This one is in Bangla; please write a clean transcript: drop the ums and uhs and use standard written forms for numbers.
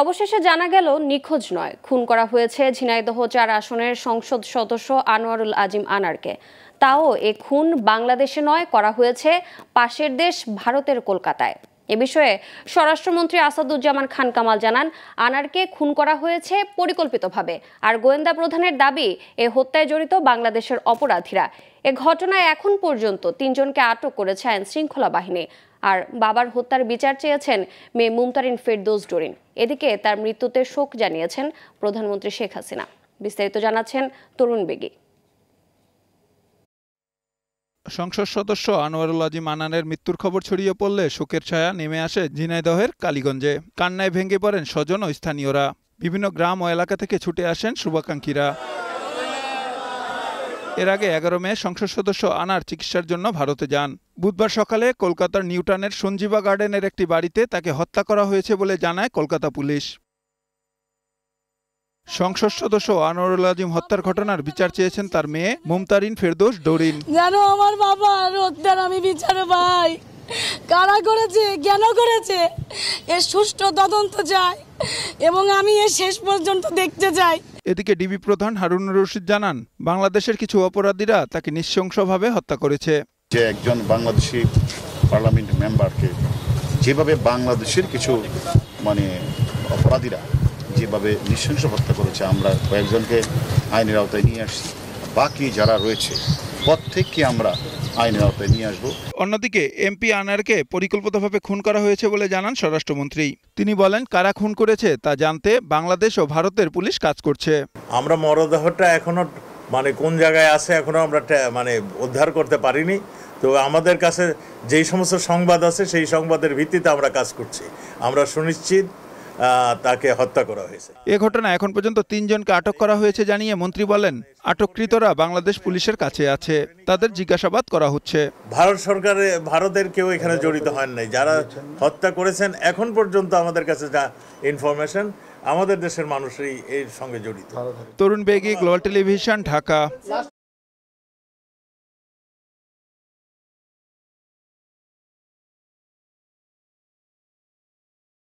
অবশেষে জানা গেল নিখোঁজ নয়, খুন করা হয়েছে ঝিনাইদহ ৪ আসনের সংসদ সদস্য আনোয়ারুল আজিম আনারকে। তাও এ খুন বাংলাদেশে নয়, করা হয়েছে পাশের দেশ ভারতের কলকাতায়। এ বিষয়ে স্বরাষ্ট্রমন্ত্রী আসাদুজ্জামান খান কামাল জানান, আনারকে খুন করা হয়েছে পরিকল্পিতভাবে। আর গোয়েন্দা প্রধানের দাবি, এ হত্যায় জড়িত বাংলাদেশের অপরাধীরা। এ ঘটনায় এখন পর্যন্ত ৩ জনকে আটক করেছে আইন শৃঙ্খলা বাহিনী। আর বাবার হত্যার বিচার চেয়েছেন মেয়ে মুমতারিন ফেরদৌস ডোরিন। এদিকে তার মৃত্যুতে শোক জানিয়েছেন প্রধানমন্ত্রী শেখ হাসিনা। বিস্তারিত জানাচ্ছেন তরুণ বেগী। সংসদ সদস্য আনোয়ারুল আজিম আনানের মৃত্যুর খবর ছড়িয়ে পড়লে শোকের ছায়া নেমে আসে ঝিনাইদহের কালীগঞ্জে। কান্নায় ভেঙে পড়েন স্বজন ও স্থানীয়রা। বিভিন্ন গ্রাম ও এলাকা থেকে ছুটে আসেন শুভাকাঙ্ক্ষীরা। এর আগে 11 মে সংসদ সদস্য আনার চিকিৎসার জন্য ভারতে যান। বুধবার সকালে কলকাতার নিউটাউনের সঞ্জীবা গার্ডেনের একটি বাড়িতে তাকে হত্যা করা হয়েছে বলে জানায় কলকাতা পুলিশ। সংসদ সদস্য আনোয়ারুল আজিম হত্যার ঘটনার বিচার চেয়েছেন তার মেয়ে মুমতারিন ফেরদৌস ডোরিন। জানো আমার বাবার হত্যার আমি বিচার পাই, কারা করেছে, কেন করেছে, এর সুষ্ঠু তদন্ত চাই এবং আমি এর শেষ পর্যন্ত দেখতে চাই। এদিকে ডিবি প্রধান হারুনুর রশিদ জানান, বাংলাদেশের কিছু অপরাধীরা তাকে নৃশংসভাবে হত্যা করেছে। যে একজন বাংলাদেশি পার্লামেন্ট মেম্বারকে যেভাবে বাংলাদেশের কিছু অপরাধীরা যেভাবে নৃশংস হত্যা করেছে, আমরা কয়েকজনকে আইনের আওতায় নিয়ে আসছি। বাকি যারা রয়েছে প্রত্যেককে আমরা আইনের আওতায় নিয়ে আসবো। অন্যদিকে এমপি আনারকে পরিকল্পিতভাবে খুন করা হয়েছে বলে জানান স্বরাষ্ট্রমন্ত্রী। তিনি বলেন, কারা খুন করেছে তা জানতে বাংলাদেশ ও ভারতের পুলিশ কাজ করছে। আমরা মরদেহটা এখনো কোন জায়গায় আছে এখনো আমরা উদ্ধার করতে পারিনি। তো আমাদের কাছে যেই সমস্ত সংবাদ আছে সেই সংবাদের ভিত্তিতে আমরা কাজ করছি। আমরা সুনিশ্চিত তাকে হত্যা করা হয়েছে। এ ঘটনা এখন পর্যন্ত ৩ জনকে আটক করা হয়েছে জানিয়ে মন্ত্রী বলেন, আটককৃতরা বাংলাদেশ পুলিশের কাছে আছে, তাদের জিজ্ঞাসাবাদ করা হচ্ছে। ভারতের কেউ এখানে জড়িত হন নাই। যারা হত্যা করেছেন এখন পর্যন্ত আমাদের কাছে যা ইনফরমেশন, আমাদের দেশের মানুষই এর সঙ্গে জড়িত। তরুণ বেগী, গ্লোবাল টেলিভিশন, ঢাকা।